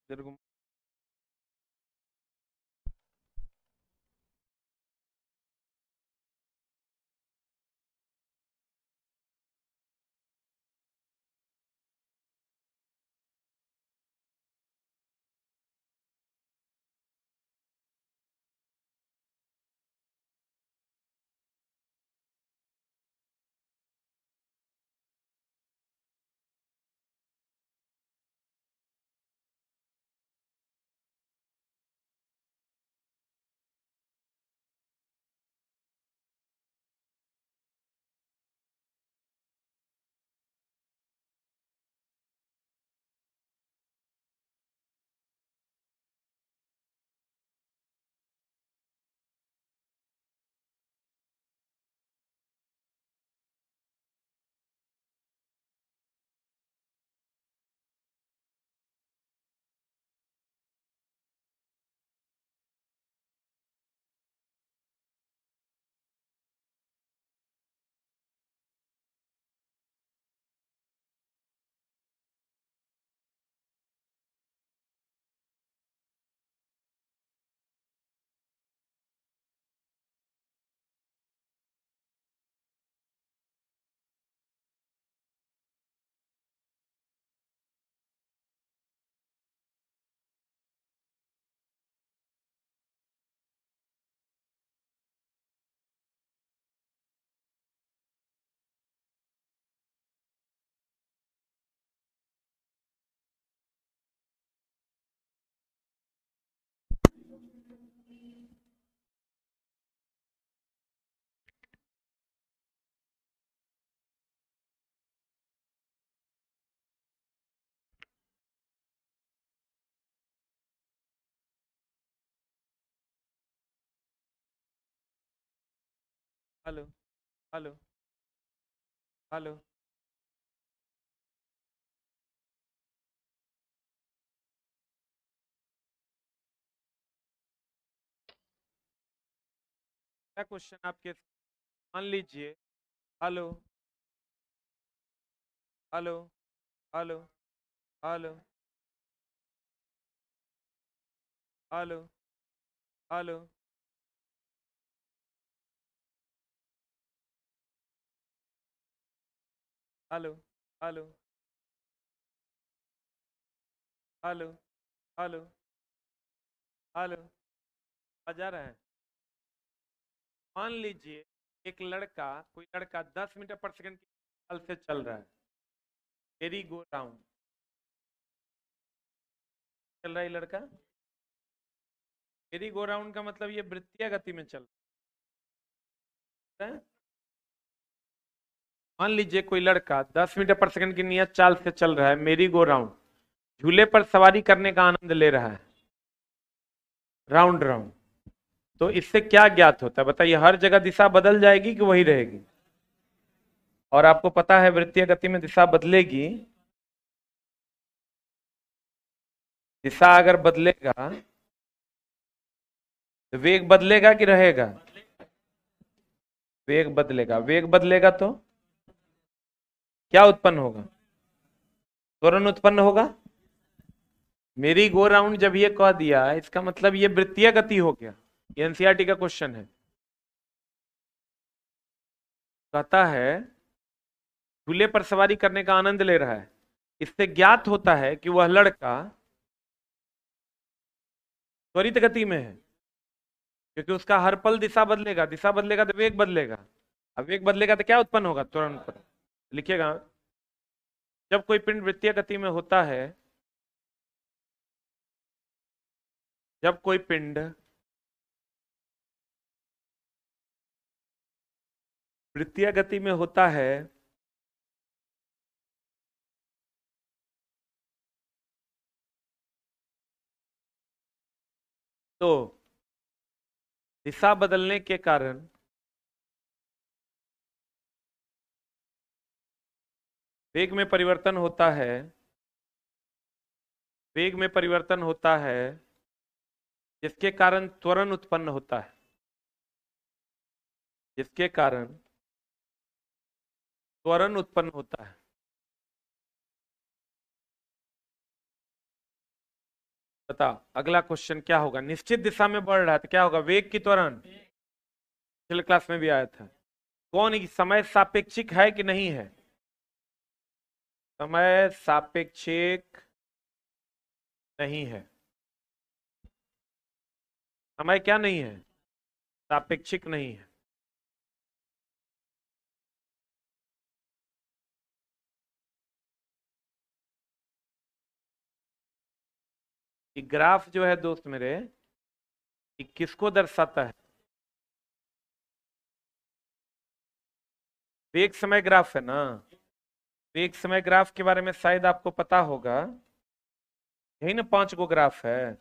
इधर घूम। Hello. Hello. Hello. क्या क्वेश्चन आपके? मान लीजिए। Hello. Hello. Hello. Hello. Hello. Hello. Hello. Hello. Hello. Hello. Hello. आ जा रहा है? मान लीजिए एक लड़का, कोई लड़का 10 मीटर पर सेकंड की चाल से चल रहा है। मेरी गो राउंड चल रहा है ये लड़का। मेरी गो राउंड का मतलब ये वृत्तीय गति में चल रहा है। मान लीजिए कोई लड़का 10 मीटर पर सेकंड की नियत चाल से चल रहा है, मेरी गो राउंड, झूले पर सवारी करने का आनंद ले रहा है, राउंड राउंड। तो इससे क्या ज्ञात होता है बताइए? हर जगह दिशा बदल जाएगी कि वही रहेगी? और आपको पता है वृत्तीय गति में दिशा बदलेगी। दिशा अगर बदलेगा तो वेग बदलेगा कि रहेगा? वेग बदलेगा। वेग बदलेगा तो क्या उत्पन्न होगा? त्वरण उत्पन्न होगा। मेरी गो राउंड जब ये कह दिया, इसका मतलब ये वृत्तीय गति हो गया। ये एनसीईआरटी का क्वेश्चन है। कहता है झूले पर सवारी करने का आनंद ले रहा है। इससे ज्ञात होता है कि वह लड़का त्वरित गति में है, क्योंकि उसका हर पल दिशा बदलेगा। दिशा बदलेगा तो वेग बदलेगा। अब वेग बदलेगा तो क्या उत्पन्न होगा? त्वरण उत्पन्न। लिखिएगा। जब कोई पिंड वृत्तीय गति में होता है, जब कोई पिंड वृत्तीय गति में होता है, तो दिशा बदलने के कारण वेग में परिवर्तन होता है। वेग में परिवर्तन होता है, जिसके कारण त्वरण उत्पन्न होता है। जिसके कारण त्वरण उत्पन्न होता है। बता अगला क्वेश्चन क्या होगा। निश्चित दिशा में बढ़ रहा है तो क्या होगा, वेग की त्वरण। पिछले क्लास में भी आया था। कौन समय सापेक्षिक है कि नहीं है। समय सापेक्षिक नहीं है। समय क्या नहीं है, सापेक्षिक नहीं है। ये ग्राफ जो है दोस्त मेरे, ये किसको दर्शाता है। वेग समय ग्राफ है ना। वेग समय ग्राफ के बारे में शायद आपको पता होगा। यही ना 5 गो ग्राफ है।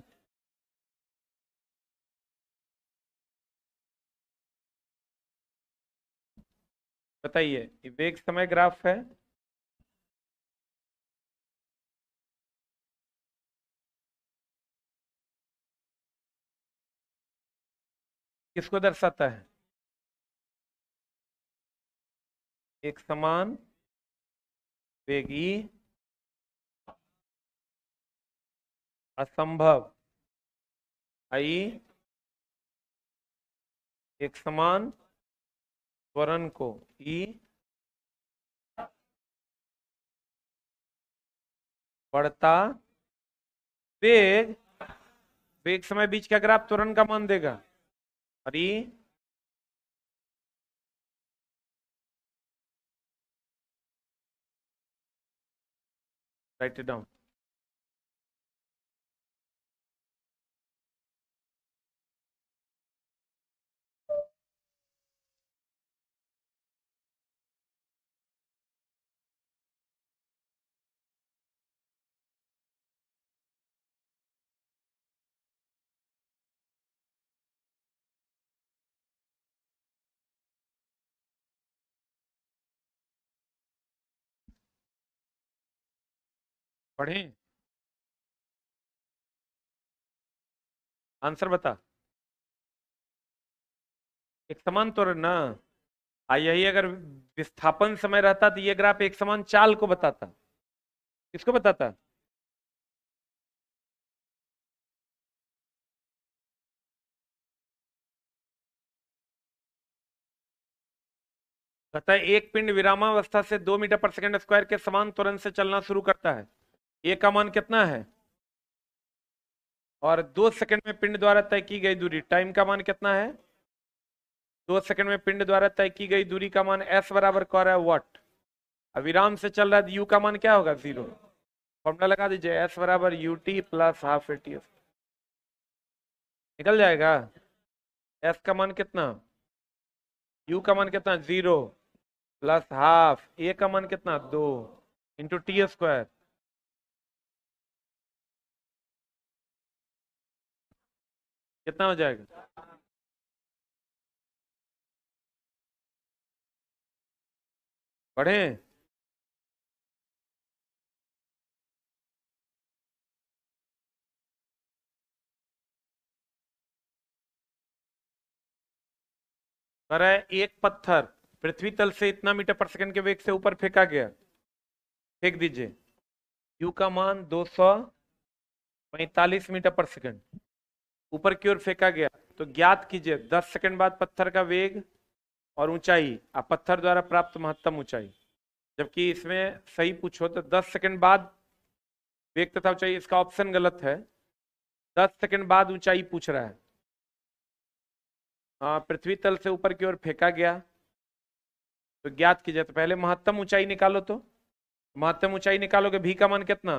बताइए, ये वेग समय ग्राफ है। किसको दर्शाता है। एक समान वेगी असंभव आई एक समान त्वरण को ई बढ़ता वेग। वेग समय बीच का ग्राफ त्वरण का मान देगा। और ई राइट इट डाउन। पढ़ें, आंसर बता। एक समान त्वरण ना। यही अगर विस्थापन समय रहता तो ये ग्राफ एक समान चाल को बताता। किसको बताता। कहता है एक पिंड विरामावस्था से 2 मीटर/सेकंड स्क्वायर के समान त्वरण से चलना शुरू करता है। ए का मान कितना है, और 2 सेकंड में पिंड द्वारा तय की गई दूरी, टाइम का मान कितना है। 2 सेकंड में पिंड द्वारा तय की गई दूरी का मान एस बराबर कह रहा है वॉट। अविराम से चल रहा है, यू का मान क्या होगा, 0। फॉर्मूला लगा दीजिए, एस बराबर U T plus half A T. निकल जाएगा। एस का मान कितना, यू का मान कितना 0 प्लस हाफ, ए का मान कितना 2 इंटू टी स्क्वायर। कितना हो जाएगा। पढ़े। अरे एक पत्थर पृथ्वी तल से इतना मीटर/सेकंड के वेग से ऊपर फेंका गया। फेंक दीजिए। यू का मान 245 मीटर/सेकंड ऊपर की ओर फेंका गया। तो ज्ञात कीजिए 10 सेकंड बाद पत्थर का वेग और ऊंचाई, पत्थर द्वारा प्राप्त महत्तम ऊंचाई। जबकि इसमें सही पूछो तो 10 सेकंड बाद वेग तथा ऊंचाई, इसका ऑप्शन गलत है। 10 सेकंड बाद ऊंचाई पूछ रहा है। पृथ्वी तल से ऊपर की ओर फेंका गया तो ज्ञात कीजिए। तो पहले महत्तम ऊंचाई निकालो। तो महत्तम ऊंचाई निकालोगे, भी का मान कितना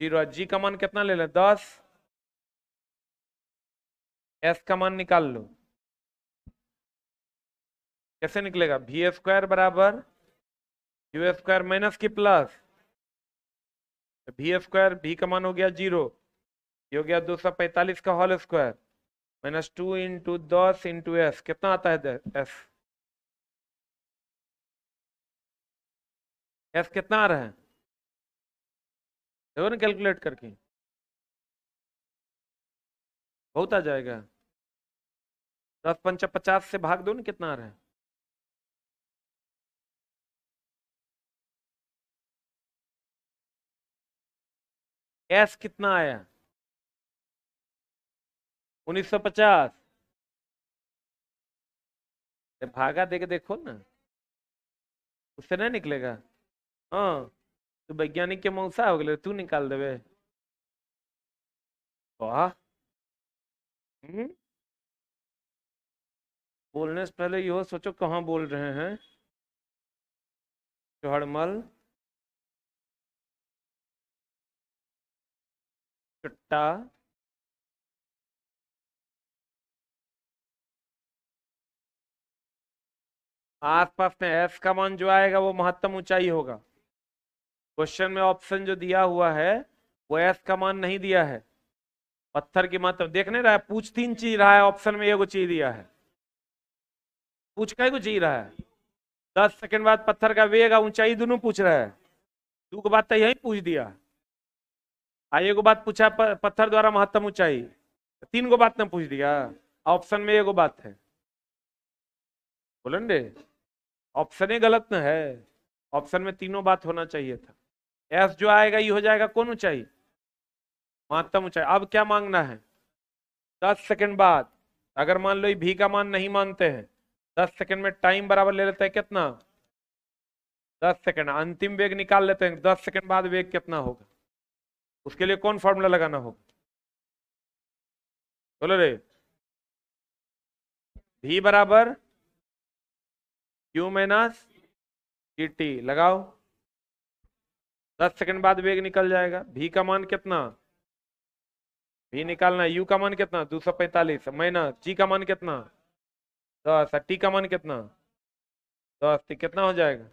0, जी का मान कितना ले लें 10, एस का मान निकाल लो। कैसे निकलेगा, भी स्क्वायर बराबर यू स्क्वायर माइनस की प्लस। भी स्क्वायर, भी का मान हो गया 0, ये हो गया 245 का whole square -2 into 10 into S. कितना आता है एस, एस कितना आ रहा है, देखो ना कैलकुलेट करके। बहुत आ जाएगा। 10×5 = 50 से भाग दो ना, कितना आ रहा है। एस कितना आया 1950। भागा दे के देखो ना, उससे नहीं निकलेगा। हाँ, तू वैज्ञानिक के मौसा हो गए, तू निकाल देवे। वाह। हम्म, बोलने से पहले यो सोचो कहाँ बोल रहे हैं। चौड़मल, चुट्टा, आसपास में एस का मान जो आएगा वो महत्तम ऊंचाई होगा। क्वेश्चन में ऑप्शन जो दिया हुआ है वो एस का मान नहीं दिया है। पत्थर की मात्रा देखने रहा है, पूछ 3 चीज रहा है, ऑप्शन में एगो चीज दिया है। पूछ कई को चीज रहा है। 10 सेकंड बाद पत्थर का वेग और ऊंचाई दोनों पूछ रहा है। तू को बात तो यही पूछ दिया। आइए को बात पूछा पत्थर द्वारा महत्तम ऊंचाई, 3 गो बात ने पूछ दिया। ऑप्शन में एगो बात है। बोलन रे, ऑप्शन ही गलत न है। ऑप्शन में तीनों बात होना चाहिए था। एस जो आएगा ये हो जाएगा कौन ऊंचाई, महत्तम ऊंचाई। अब क्या मांगना है, 10 सेकंड बाद। अगर मान लो ये भी का मान नहीं मानते हैं, 10 सेकंड में टाइम बराबर ले लेते हैं कितना, 10 सेकंड। अंतिम वेग निकाल लेते हैं, 10 सेकंड बाद वेग कितना होगा। उसके लिए कौन फॉर्मूला लगाना होगा, बोलो रे। भी बराबर क्यू माइनस टी टी लगाओ। 10 सेकंड बाद वेग निकल जाएगा। भी का मान कितना, भी निकालना है। यू का मान कितना 245 माइनस जी का मान कितना 10, टी का मान कितना 10, तो कितना हो जाएगा।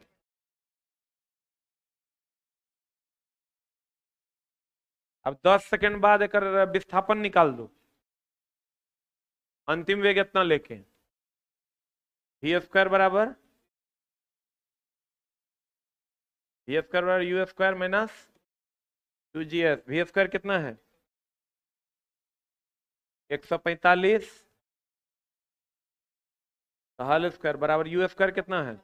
अब 10 सेकंड बाद एक विस्थापन निकाल दो, अंतिम वेग इतना लेके। वी स्क्वायर बराबर U square minus 2GS। V square कितना है 145 होल स्क्वायर बराबर यू स्क्वायर कितना है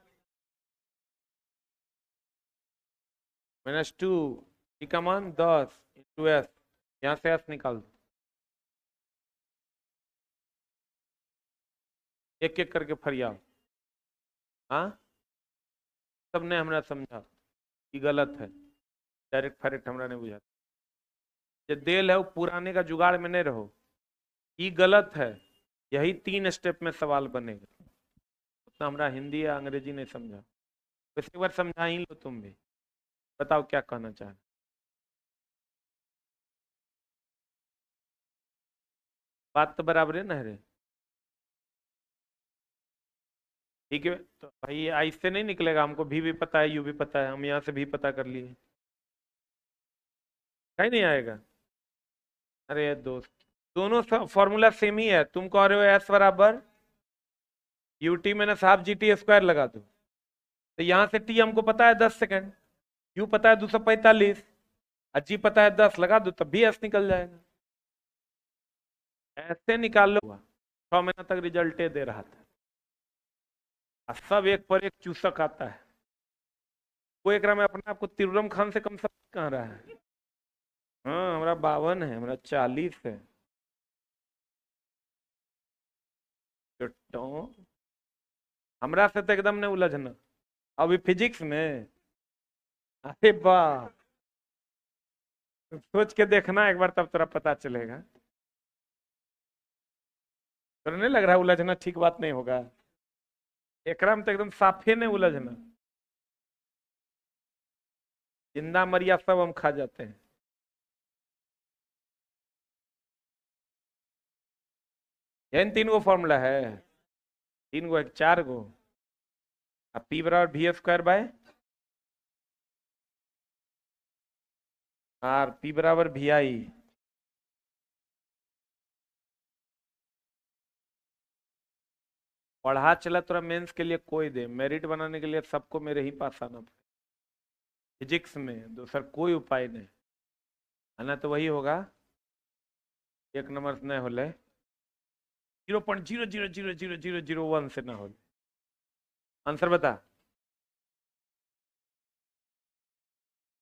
-2। टी का मान 10 इंटू एस, यहाँ से एस निकाल दो। एक एक करके फरियाव। हाँ, सबने हमरा समझा कि गलत है। डायरेक्ट फायरेक्ट हमरा नहीं बुझा। जो देल है वो पुराने का जुगाड़ में नहीं रहो, ये गलत है। यही 3 स्टेप में सवाल बनेगा। उतना हमरा हिंदी या अंग्रेजी नहीं समझा, वैसे एक बार समझा ही लो तुम भी। बताओ क्या कहना चाह रहे। बात तो बराबर है ना रे। ठीक है, तो भाई ऐसे नहीं निकलेगा। हमको भी पता है, यू भी पता है, हम यहाँ से भी पता कर लिए। कहीं नहीं आएगा। अरे दोस्त, दोनों फॉर्मूला सेम ही है। तुम कह रहे हो एस बराबर UT minus half G T square लगा दो, तो यहाँ से टी हमको पता है 10 सेकंड, यू पता है 245, और जी पता है 10, लगा दो तब भी एस निकल जाएगा। ऐसे निकाल लो। 6 महीना तक रिजल्ट दे रहा था, और सब एक पर एक चूसक आता है। वो एक में अपने आप को तिरुरम खान से कम कह रहा है। हाँ, हमारा 52 है, हमारा 40 है। चुट्टो, हमरा से तो एकदम नहीं उलझना। अभी फिजिक्स में, अरे वाह, सोच के देखना एक बार, तब तेरा पता चलेगा। तो नहीं लग रहा उलझना ठीक बात नहीं होगा। एकरा में तो एकदम साफे नहीं उलझना। जिंदा मरिया सब हम खा जाते हैं। इन 3 गो फॉर्मूला है, 3 गो एक 4 गो। अब पी बराबर भी स्क्वायर बाय आर, पी बराबर भी आई। पढ़ा चला तोरा मेंस के लिए कोई दे, मेरिट बनाने के लिए सबको मेरे ही पास आना पड़े। फिजिक्स में दूसरा कोई उपाय नहीं, आना तो वही होगा। 1 नंबर से नहीं होले, 0.000001 से ना हो। आंसर बता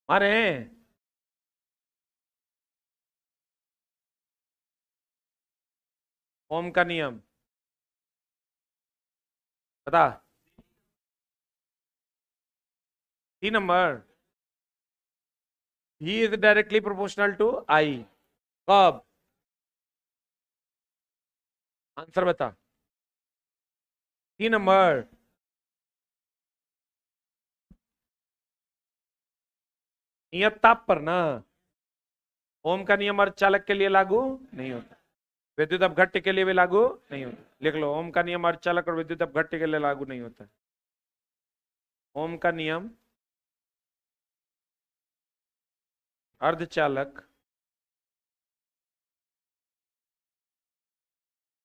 मारे। ओम का नियम बता। 3 नंबर। ही is directly proportional to I. कब? आंसर बता। 3 नंबर। नियत ताप पर ना। ओम का नियम अर्धचालक के लिए लागू नहीं होता, विद्युत अपघट्य के लिए भी लागू नहीं होता। लिख लो, ओम का नियम अर्धचालक और विद्युत अपघट्य के लिए लागू नहीं होता। ओम का नियम अर्धचालक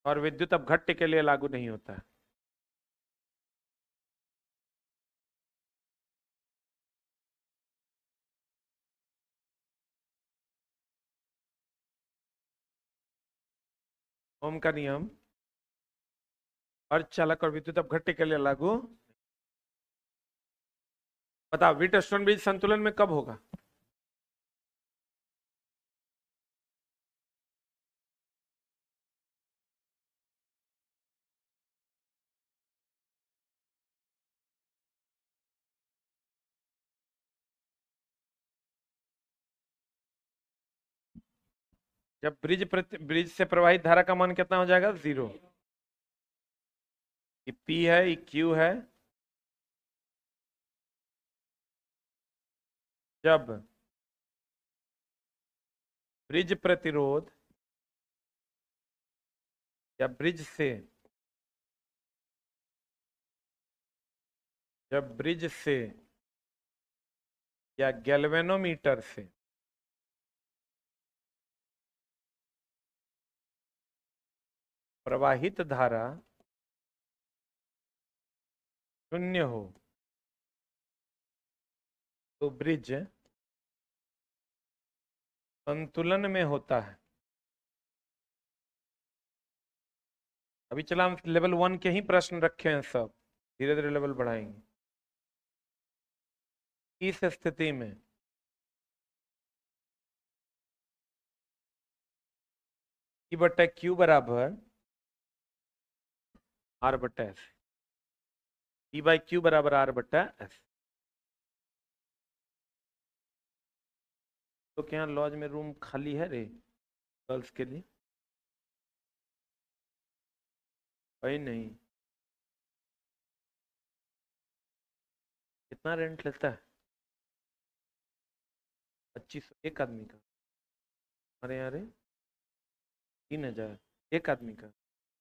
और विद्युत अपघट्य के लिए लागू नहीं होता है। ओम का नियम अर्धचालक और विद्युत अपघट्य के लिए लागू। बता, व्हीटस्टोन ब्रिज संतुलन में कब होगा? जब ब्रिज से प्रवाहित धारा का मान कितना हो जाएगा? 0। ये P है, ये Q है। जब ब्रिज प्रतिरोध या ब्रिज से या गैल्वेनोमीटर से प्रवाहित धारा 0 हो तो ब्रिज संतुलन में होता है। अभी चला हम लेवल 1 के ही प्रश्न रखे हैं सब, धीरे धीरे लेवल बढ़ाएंगे। इस स्थिति में E बटा Q बराबर R बटा S। E बाई Q बराबर R बटा S। तो क्या लॉज में रूम खाली है रे गर्ल्स के लिए? भाई नहीं। कितना रेंट लेता है? 2500 एक आदमी का। अरे यार 3000 एक आदमी का।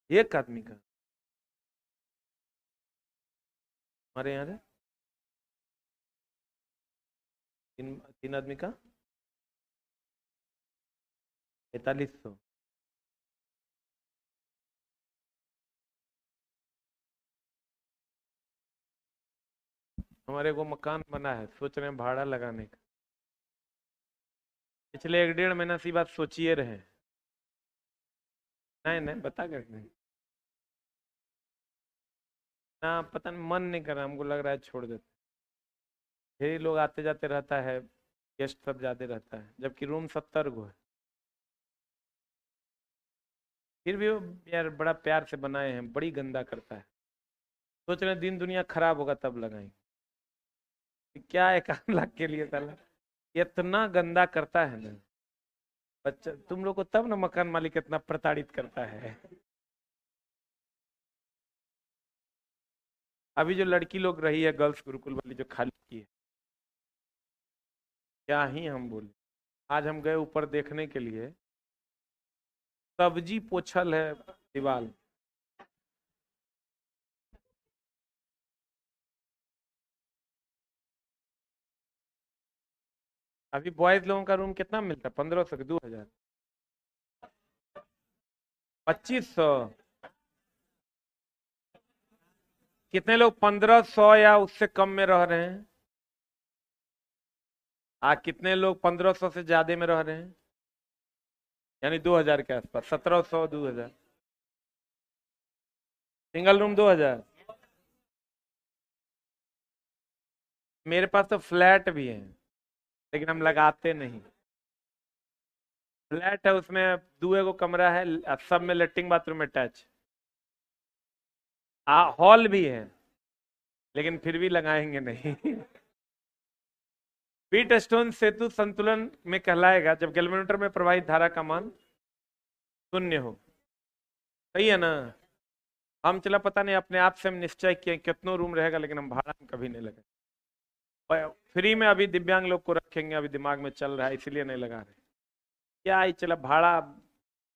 एक आदमी का। हमारे यहाँ रे 3 आदमी का 4500। हमारे को मकान बना है, सोच रहे हैं भाड़ा लगाने का। पिछले 1 1.5 महीना से बात सोचिए रहे। नहीं नहीं बता कर नहीं। ना पता नहीं, मन नहीं कर रहा, हमको लग रहा है छोड़ देते। ढेर लोग आते जाते रहता है, गेस्ट सब ज्यादा रहता है, जबकि रूम 70 गो है। फिर भी वो यार बड़ा प्यार से बनाए हैं, बड़ी गंदा करता है। सोच रहे हैं दिन दुनिया खराब होगा तब लगाएंगे। क्या 1 लाख के लिए साला इतना गंदा करता है ना। बच्चा तुम लोग को तब ना मकान मालिक इतना प्रताड़ित करता है। अभी जो लड़की लोग रही है गर्ल्स गुरुकुल वाली जो खाली की है, क्या ही हम बोले। आज हम गए ऊपर देखने के लिए, सब्जी पोछल है दीवार। अभी बॉयज लोगों का रूम कितना मिलता है? 1500 के 2000? 2500? कितने लोग 1500 या उससे कम में रह रहे हैं? कितने लोग 1500 से ज्यादा में रह रहे हैं? यानी 2000 के आसपास, 1700 2000। Single room 2000? मेरे पास तो फ्लैट भी है, लेकिन हम लगाते नहीं। फ्लैट है, उसमें दुए को कमरा है, सब में लेटरिन बाथरूम अटैच। हॉल भी है, लेकिन फिर भी लगाएंगे नहीं। पीट स्टोन सेतु संतुलन में कहलाएगा जब गैल्वेनोमीटर में प्रवाहित धारा का मान शून्य हो। सही है ना। हम चला पता नहीं, अपने आप से हम निश्चय किए कितनों रूम रहेगा, लेकिन हम भाड़ा में कभी नहीं लगे। फ्री में अभी दिव्यांग लोग को रखेंगे, अभी दिमाग में चल रहा है, इसीलिए नहीं लगा रहे। क्या ही चला भाड़ा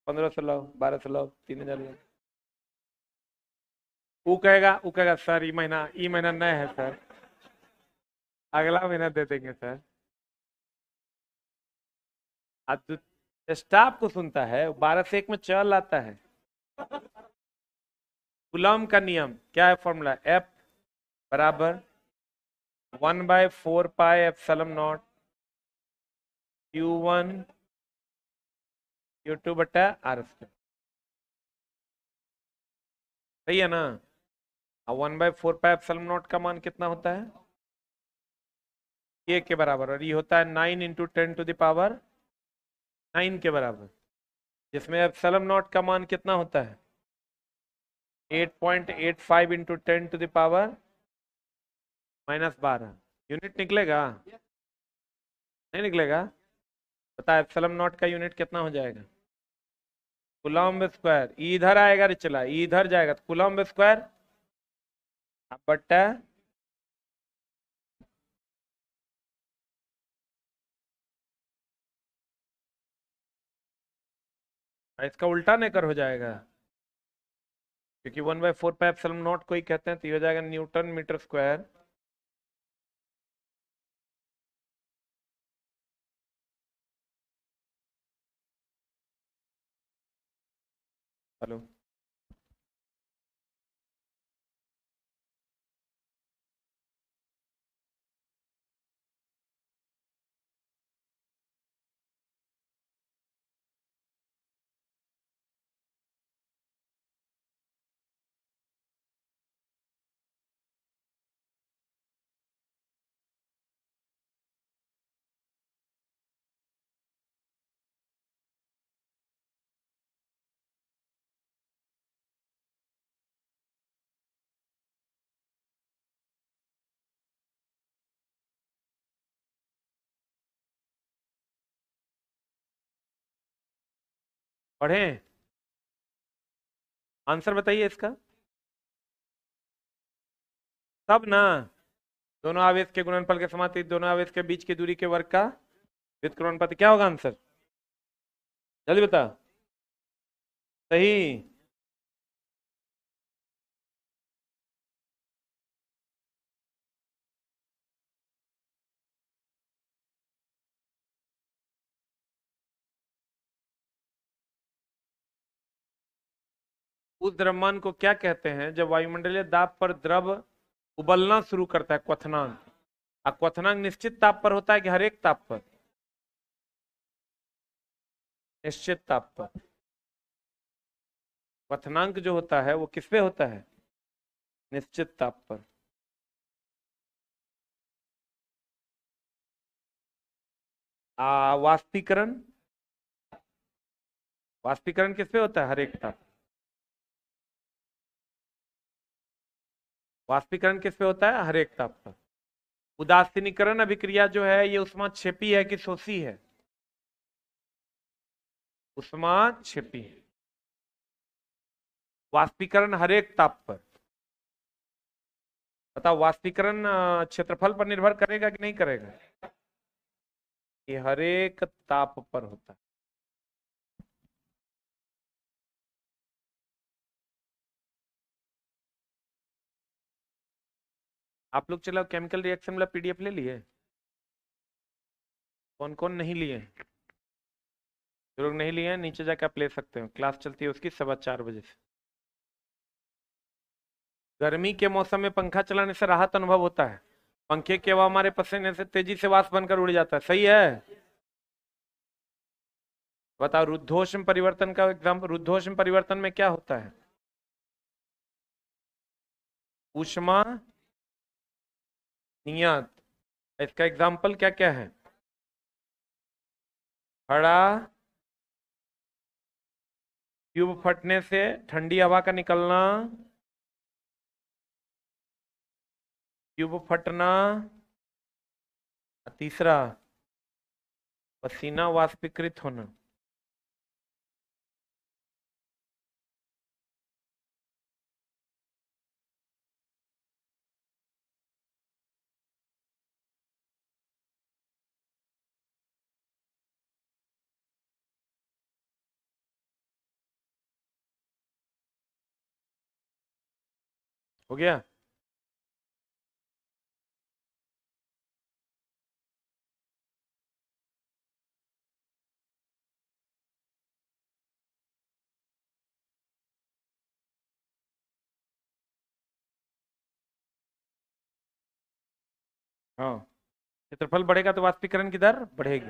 1500 लो, 1200 लो, 3000 लो। वो कहेगा सर ई महीना नए है सर, अगला महीना दे देंगे सर। अब स्टाफ को सुनता है, 12 से 1 में चल आता है। कूलॉम का नियम क्या है? फॉर्मूला F बराबर 1/4 pi epsilon not Q1 Q2 बटा R²। सही है ना। अब 1/4 पाई एप्सिलॉन नॉट का मान कितना होता है? K के बराबर, और ये होता है 9 इंटू 10⁻9 के बराबर, जिसमें एप्सिलॉन नॉट का मान कितना होता है? 8.85 इंटू 10⁻12 यूनिट निकलेगा? नहीं निकलेगा। पता है एप्सिलॉन नॉट का यूनिट कितना हो जाएगा? Coulomb square. इधर आएगा रे, चला इधर जाएगा तो कूलम्ब स्क्वायर बट्टा इसका उल्टा नहीं कर हो जाएगा, क्योंकि 1/4 पाई एप्सिलॉन नॉट को ही कहते हैं, तो ये हो जाएगा न्यूटन मीटर स्क्वायर। हेलो। पढ़ें? आंसर बताइए इसका। सब ना। दोनों आवेश के गुणनफल के समानुपाती दोनों आवेश के बीच की दूरी के वर्ग का व्युत्क्रमानुपाती। क्या होगा आंसर? जल्दी बता। सही। उस द्रव्यमान को क्या कहते हैं जब वायुमंडलीय दाब पर द्रव उबलना शुरू करता है? क्वथनांक। क्वथनांक निश्चित ताप पर होता है कि हर एक ताप पर? निश्चित ताप पर। क्वथनांक जो होता है वो किस पे होता है? निश्चित ताप पर। वाष्पीकरण। वाष्पीकरण किस पे होता है? हर एक ताप। वाष्पीकरण किस पे होता है? हर एक ताप पर। उदासीनीकरण अभिक्रिया जो है ये ऊष्माक्षेपी है कि शोषी है? ऊष्माक्षेपी है। वाष्पीकरण हर एक ताप पर। बताओ, वाष्पीकरण क्षेत्रफल पर निर्भर करेगा कि नहीं करेगा? ये हर एक ताप पर होता है। आप लोग चलो केमिकल रिएक्शन वाला पीडीएफ ले लिए? कौन कौन नहीं लिए? जो लोग नहीं लिए हैं नीचे जाके आप ले सकते हो, क्लास चलती है उसकी 4:15 बजे से। गर्मी के मौसम में पंखा चलाने से राहत अनुभव होता है। पंखे के हवा हमारे पसीने से तेजी से वाष्प बनकर उड़ जाता है। सही है। बताओ, रुद्धोष्म परिवर्तन का एग्जाम्पल। रुद्धोष्म परिवर्तन में क्या होता है? ऊष्मा नियत। इसका एग्जाम्पल क्या क्या है? खड़ा ट्यूब फटने से ठंडी हवा का निकलना, ट्यूब फटना, तीसरा पसीना वाष्पीकृत होना। हो गया? हाँ, क्षेत्रफल बढ़ेगा तो वाष्पीकरण की दर बढ़ेगी।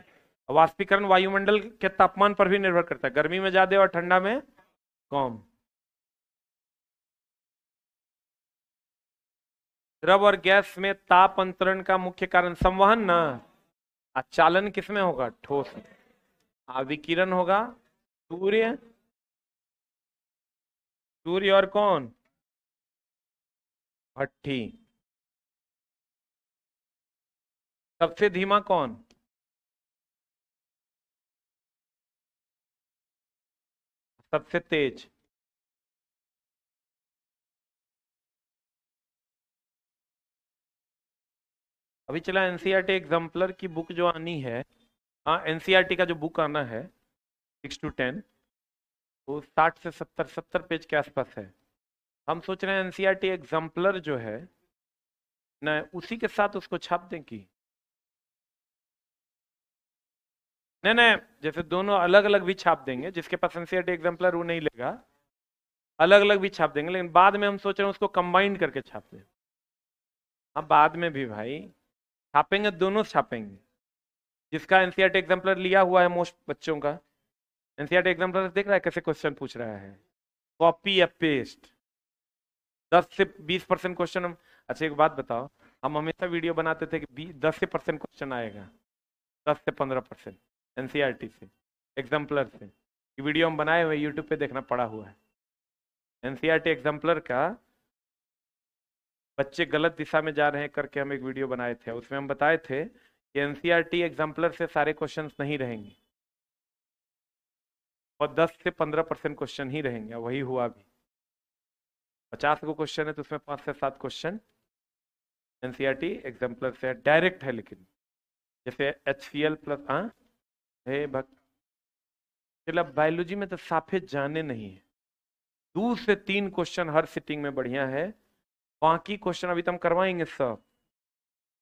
वाष्पीकरण वायुमंडल के तापमान पर भी निर्भर करता है, गर्मी में ज्यादा और ठंडा में कम। द्रव और गैस में ताप अंतरण का मुख्य कारण संवहन ना, चालन किसमें होगा? ठोस में। विकिरण होगा सूर्य, सूर्य और कौन? भट्ठी। सबसे धीमा कौन? सबसे तेज? अभी चला एनसीईआरटी एग्जाम्पलर की बुक जो आनी है, हाँ एनसीईआरटी का जो बुक आना है 6 to 10, वो 60 से 70 पेज के आसपास है। हम सोच रहे हैं एनसीईआरटी एग्जाम्पलर जो है ना, उसी के साथ उसको छाप दें कि नहीं नहीं, जैसे दोनों अलग अलग भी छाप देंगे, जिसके पास एनसीईआरटी एग्जाम्पलर वो नहीं लेगा, अलग अलग भी छाप देंगे, लेकिन बाद में हम सोच रहे हैं उसको कंबाइंड करके छाप दें। हाँ बाद में भी भाई छापेंगे, दोनों छापेंगे। जिसका एनसीईआरटी एग्जाम्पलर लिया हुआ है मोस्ट बच्चों का, एनसीईआरटी एग्जाम्पलर देख रहा है कैसे क्वेश्चन पूछ रहा है, कॉपी या पेस्ट। 10 से 20% क्वेश्चन हम, अच्छा एक बात बताओ, हम हमेशा वीडियो बनाते थे कि 10% क्वेश्चन आएगा, 10 से 15% एनसीईआरटी से, एग्जाम्पलर से। ये वीडियो हम बनाए हुए यूट्यूब पे, देखना पड़ा हुआ है। एनसीईआरटी एग्जाम्पलर का बच्चे गलत दिशा में जा रहे हैं करके हम एक वीडियो बनाए थे, उसमें हम बताए थे कि एनसीईआरटी एग्जाम्पलर से सारे क्वेश्चंस नहीं रहेंगे और 10 से 15% क्वेश्चन ही रहेंगे। वही हुआ भी, 50 को क्वेश्चन है तो उसमें 5 से 7 क्वेश्चन एनसीईआरटी एग्जाम्पलर से डायरेक्ट है। लेकिन जैसे HCl प्लस, हाँ हे भक्त, चलो बायोलॉजी में तो साफे जाने नहीं है, 2 से 3 क्वेश्चन हर सिटिंग में बढ़िया है, बाकी क्वेश्चन अभी तो हम करवाएंगे सब,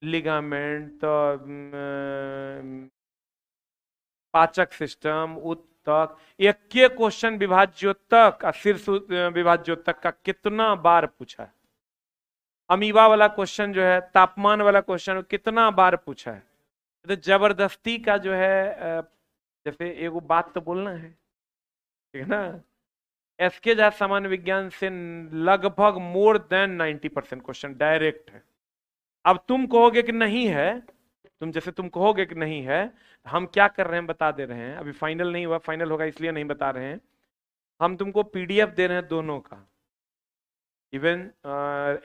लिगामेंट तो पाचक सिस्टम, उत्तक, एक के क्वेश्चन विभाज्योतक और शीर्ष विभाज्योतक का कितना बार पूछा है। अमीबा वाला क्वेश्चन जो है, तापमान वाला क्वेश्चन कितना बार पूछा है। तो जबरदस्ती का जो है, जैसे एगो बात तो बोलना है, ठीक है ना, एसके झा सामान्य विज्ञान से लगभग मोर देन 90% क्वेश्चन डायरेक्ट है। अब तुम कहोगे कि नहीं है, तुम जैसे तुम कहोगे कि नहीं है, हम क्या कर रहे हैं बता दे रहे हैं, अभी फाइनल नहीं हुआ, फाइनल होगा इसलिए नहीं बता रहे हैं। हम तुमको पीडीएफ दे रहे हैं दोनों का, इवन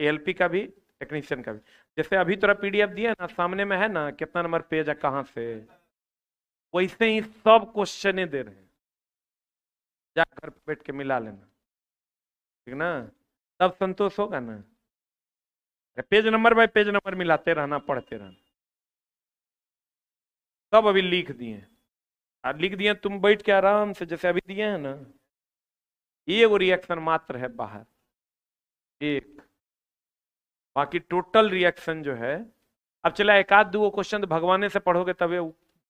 एएलपी का भी, टेक्नीशियन का भी। जैसे अभी तोरा पीडीएफ दिया ना, सामने में है ना कितना नंबर पेज है कहाँ से, वैसे ही सब क्वेश्चन दे रहे हैं, जा घर पे बैठ के मिला लेना, ठीक ना, तब संतोष होगा ना। Page number by page number मिलाते रहना, पढ़ते रहना। सब अभी लिख दिए, और लिख दिए तुम बैठ के आराम से, जैसे अभी दिए हैं ना, ये वो रिएक्शन मात्र है बाहर एक, बाकी टोटल रिएक्शन जो है। अब चला एक आध दो क्वेश्चन तो भगवान से पढ़ोगे तब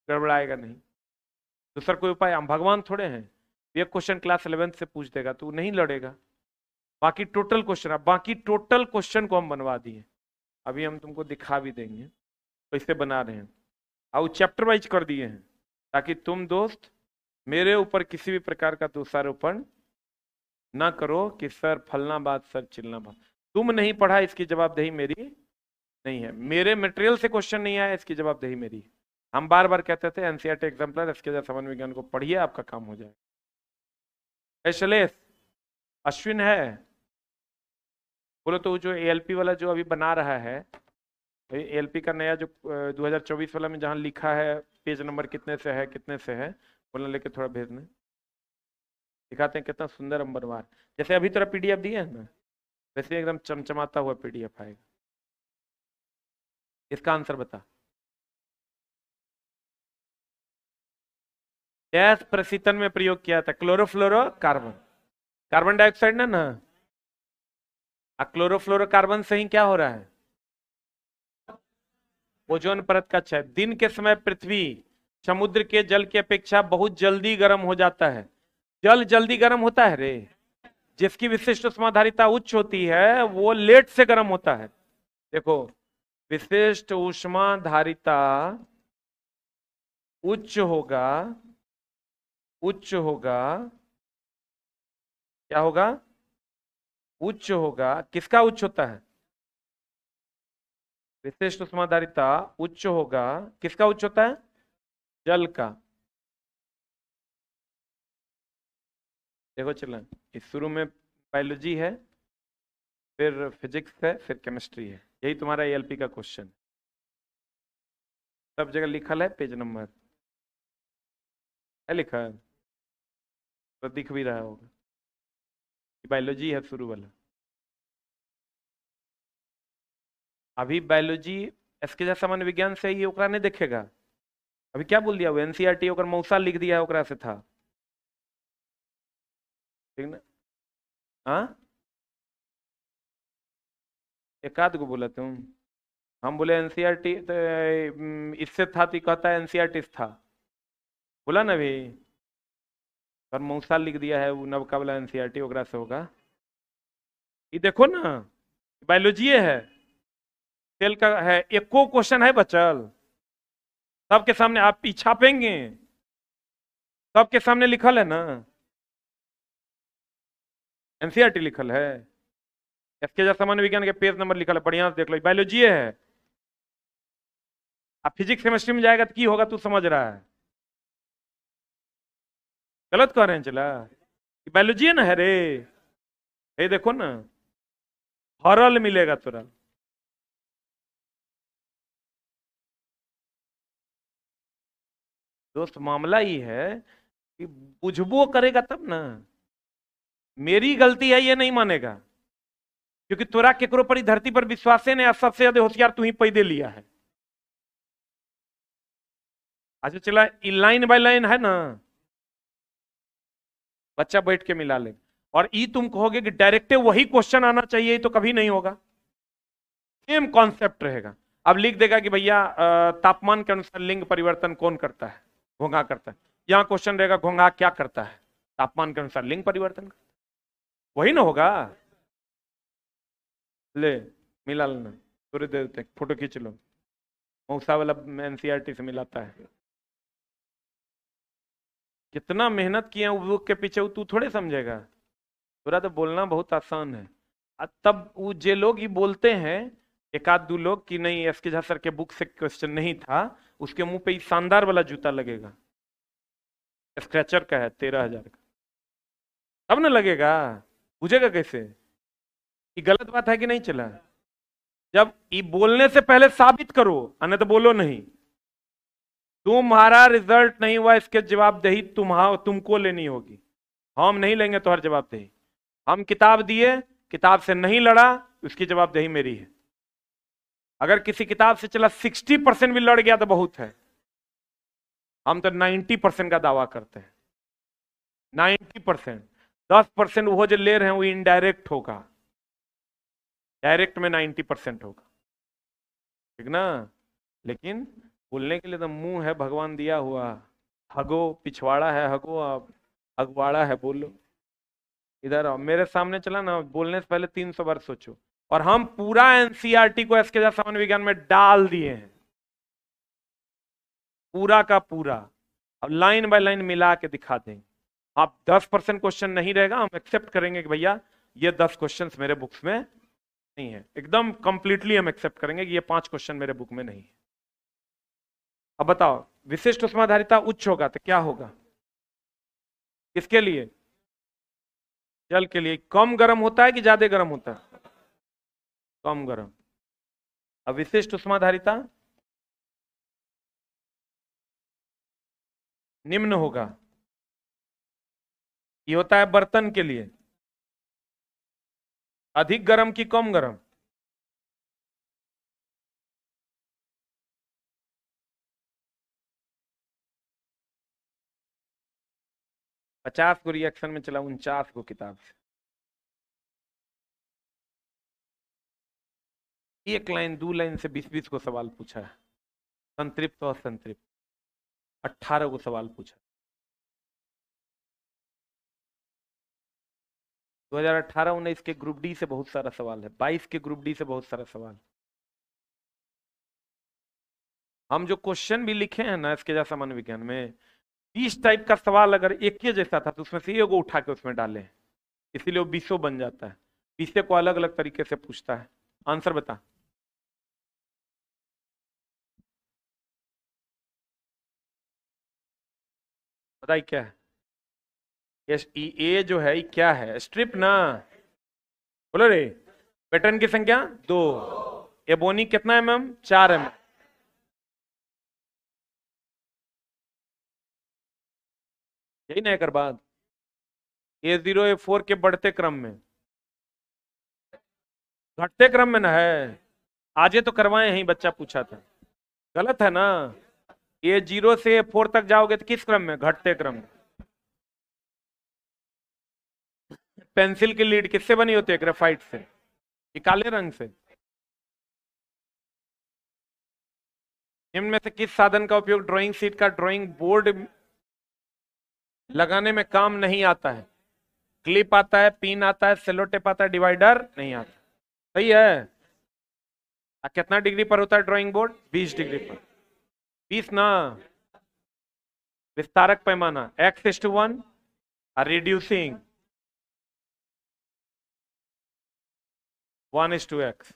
गड़बड़ाएगा नहीं, दूसरा कोई उपाय, हम भगवान थोड़े हैं, एक क्वेश्चन क्लास 11th से पूछ देगा तो नहीं लड़ेगा। बाकी टोटल क्वेश्चन, अब बाकी टोटल क्वेश्चन को हम बनवा दिए, अभी हम तुमको दिखा भी देंगे कैसे बना रहे हैं, और चैप्टर वाइज कर दिए हैं, ताकि तुम दोस्त मेरे ऊपर किसी भी प्रकार का दोषारोपण ना करो कि सर फलना बात, सर चिलना बात। तुम नहीं पढ़ा इसकी जवाबदेही मेरी नहीं है, मेरे मटेरियल से क्वेश्चन नहीं आया इसकी जवाबदेही मेरी। हम बार बार कहते थे एनसीईआरटी एग्जाम्पलर, इसके सामान्य विज्ञान को पढ़िए, आपका काम हो जाएगा। शैलेश, अश्विन है? बोलो तो जो एएलपी वाला जो अभी बना रहा है, एएलपी का नया जो 2024 वाला में जहाँ लिखा है पेज नंबर कितने से है कितने से है, बोलना लेके थोड़ा भेजने, दिखाते हैं कितना सुंदर अंबरवार। जैसे अभी तेरा पीडीएफ दिया है ना, वैसे एकदम चमचमाता हुआ पीडीएफ आएगा। इसका आंसर बता। गैस प्रशीतन में प्रयोग किया था क्लोरोफ्लोरो कार्बन, कार्बन डाइऑक्साइड ना ना, क्लोरोफ्लोरोकार्बन से ही क्या हो रहा है, ओजोन परत का क्षय। दिन के समय पृथ्वी समुद्र के जल की अपेक्षा बहुत जल्दी गर्म हो जाता है। जल जल्दी गर्म होता है रे, जिसकी विशिष्ट ऊष्माधारिता उच्च होती है वो लेट से गर्म होता है। देखो, विशिष्ट ऊष्माधारिता उच्च होगा, उच्च होगा, क्या होगा, उच्च होगा। किसका उच्च होता है, विशिष्ट ऊष्माधारिता उच्च होगा, किसका उच्च होता है, जल का। देखो चलो, इस शुरू में बायोलॉजी है, फिर फिजिक्स है, फिर केमिस्ट्री है। यही तुम्हारा एएलपी का क्वेश्चन, सब जगह लिखल है, पेज नंबर है लिखा है, तो दिख भी रहा होगा, बायोलॉजी है शुरू वाला। अभी बायोलॉजी इसके जैसा सामान्य विज्ञान से ही ओकरा नहीं देखेगा। अभी क्या बोल दिया वो, एनसीईआरटी ओकर मौसा लिख दिया है, ओकरा से था, ठीक ना। हाँ, एक आध गो बोला तुम, हम बोले एनसीईआरटी तो इससे था, तो कहता है एनसीईआरटी से था, बोला ना अभी, और मौसा लिख दिया है वो नवका वाला एनसीईआरटी, ओकरा से होगा। ये देखो ना, बायोलॉजी है, सेल का है, एको क्वेश्चन है बचल, सबके सामने आप छापेंगे, सबके सामने लिखल है ना, एनसीईआरटी लिखल है, इसके जैसा सामान्य विज्ञान के पेज नंबर लिखल है, बढ़िया से देख लो, बायोलॉजी है। अब फिजिक्स केमिस्ट्री में जाएगा तो की होगा, तू समझ रहा है, गलत कह रहे हैं चला, बायोलॉजी है ना है रे, ये देखो ना, हरल मिलेगा तुरंत। दोस्त मामला ही है कि बुझबो करेगा तब ना, मेरी गलती है ये नहीं मानेगा, क्योंकि तोरा केकरो पर धरती पर विश्वास ने, सबसे ज्यादा होशियार तू ही पैदे लिया है। अच्छा चला, लाइन बाय लाइन है ना, बच्चा बैठ के मिला ले, और ई तुम कहोगे कि डायरेक्ट वही क्वेश्चन आना चाहिए, तो कभी नहीं होगा, सेम कॉन्सेप्ट रहेगा। अब लिख देगा कि भैया तापमान के अनुसार लिंग परिवर्तन कौन करता है, घोंघा करता है। यहां क्वेश्चन रहेगा घोंघा क्या करता है, तापमान के अनुसार लिंग परिवर्तन, वही ना होगा। ले मिला लेना, थोड़ी देर तक फोटो खींच लो, मौसा वाला एनसीईआरटी से मिलाता है। कितना मेहनत किया उस बुक के पीछे, तू थोड़े समझेगा, पूरा तो बोलना बहुत आसान है। तब वो जे लोग ही बोलते हैं, एक आध दो लोग कि नहीं एस के झा सर के बुक से क्वेश्चन नहीं था, उसके मुंह पे शानदार वाला जूता लगेगा, स्क्रैचर का है 13,000 का, तब ना लगेगा, बुझेगा कैसे, ये गलत बात है कि नहीं चला। जब ये बोलने से पहले साबित करो, अन्य तो बोलो नहीं। तुम्हारा रिजल्ट नहीं हुआ, इसके जवाबदेही तुमको लेनी होगी, हम नहीं लेंगे तो हर जवाबदेही। हम किताब दिए, किताब से नहीं लड़ा, उसकी जवाबदेही मेरी है। अगर किसी किताब से चला 60% भी लड़ गया तो बहुत है, हम तो 90% का दावा करते हैं, 90%। 10% वो जो ले रहे हैं वो इनडायरेक्ट होगा, डायरेक्ट में 90% होगा, ठीक ना। लेकिन बोलने के लिए तो मुंह है भगवान दिया हुआ, हगो पिछवाड़ा है, हगो आप अगवाड़ा है, बोलो इधर आओ मेरे सामने, चला ना, बोलने से पहले 300 बार सोचो। और हम पूरा एनसीईआरटी को इसके सामान्य विज्ञान में डाल दिए हैं, पूरा का पूरा। अब लाइन बाय लाइन मिला के दिखा देंगे। आप 10% क्वेश्चन नहीं रहेगा, हम एक्सेप्ट करेंगे कि भैया ये 10 क्वेश्चन मेरे बुक्स में नहीं है, एकदम कंप्लीटली हम एक्सेप्ट करेंगे कि ये 5 क्वेश्चन मेरे बुक में नहीं है। अब बताओ, विशिष्ट ऊष्माधारिता उच्च होगा तो क्या होगा, किसके लिए, जल के लिए कम गर्म होता है कि ज्यादा गर्म होता है? कम गर्म। अब विशिष्ट उष्माधारिता निम्न होगा। ये होता है बर्तन के लिए। अधिक गर्म कि कम गर्म? पचास को रिएक्शन में चला 49 को किताब से। एक लाइन 2 लाइन से 20-20 को सवाल पूछा है। संतृप्त और असंतृप्त 18 को सवाल पूछा। 2018-19 के ग्रुप डी से बहुत सारा सवाल है, 22 के ग्रुप डी से बहुत सारा सवाल। हम जो क्वेश्चन भी लिखे हैं ना इसके जैसा सामान्य विज्ञान में, 20 टाइप का सवाल अगर एक ही जैसा था तो उसमें से एक उठा के उसमें डाले, इसीलिए वो 20 बन जाता है। 20 को अलग अलग तरीके से पूछता है। आंसर बता। बताइए क्या है? ये जो है ये क्या है? स्ट्रिप ना, बोलो रे। पैटर्न की संख्या 2। एबोनी कितना mm? 4 mm। यही ना एक बात। A0 A4 के बढ़ते क्रम में, घटते क्रम में ना है। आजे तो करवाए यही बच्चा पूछा था, गलत है ना। A0 से A4 तक जाओगे तो किस क्रम में? घटते क्रम में। पेंसिल की लीड किससे बनी होती है? ग्रेफाइट से। कि काले रंग से? निम्न में से किस साधन का उपयोग ड्राइंग शीट का ड्राइंग बोर्ड लगाने में काम नहीं आता है? क्लिप आता है, पिन आता है, सेलो टेप आता है, डिवाइडर नहीं आता। सही है। कितना डिग्री पर होता है ड्राइंग बोर्ड? 20 डिग्री पर। 20 ना। विस्तारक पैमाना x:1 reducing 1:x।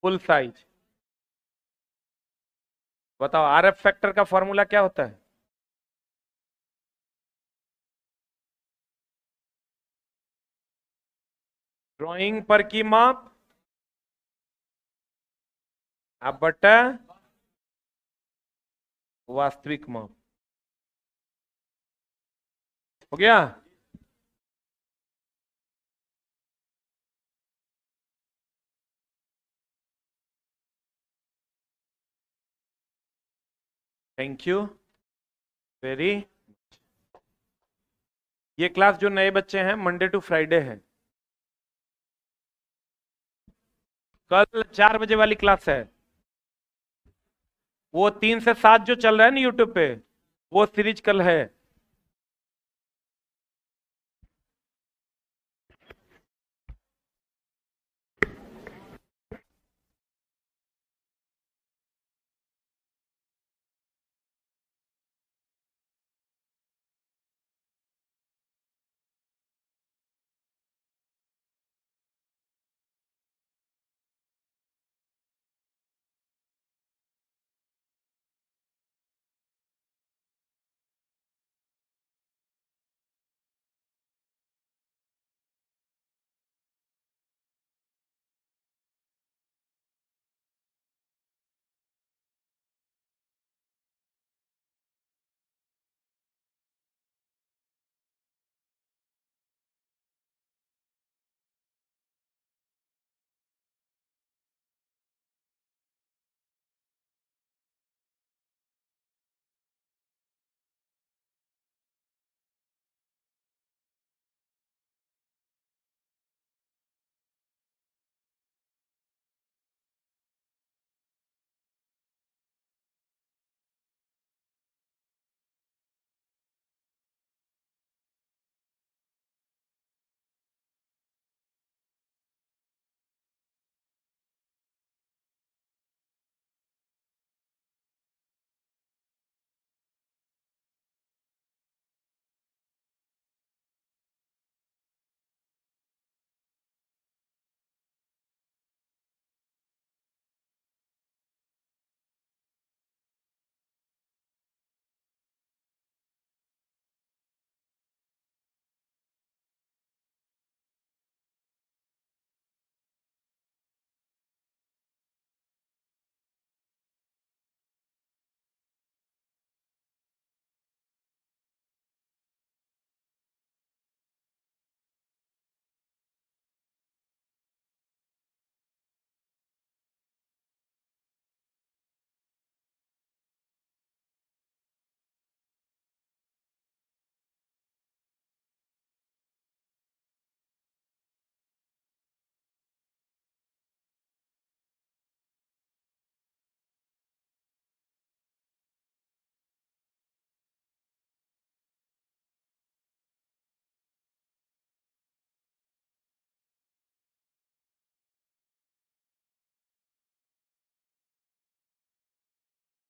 Full size. बताओ RF फैक्टर का फॉर्मूला क्या होता है? ड्राइंग पर की माप अब बटा वास्तविक माप। हो गया? Thank you very. ये क्लास जो नए बच्चे हैं मंडे टू फ्राइडे है। कल 4 बजे वाली क्लास है। वो 3 से 7 जो चल रहा है ना यूट्यूब पे, वो सीरीज कल है।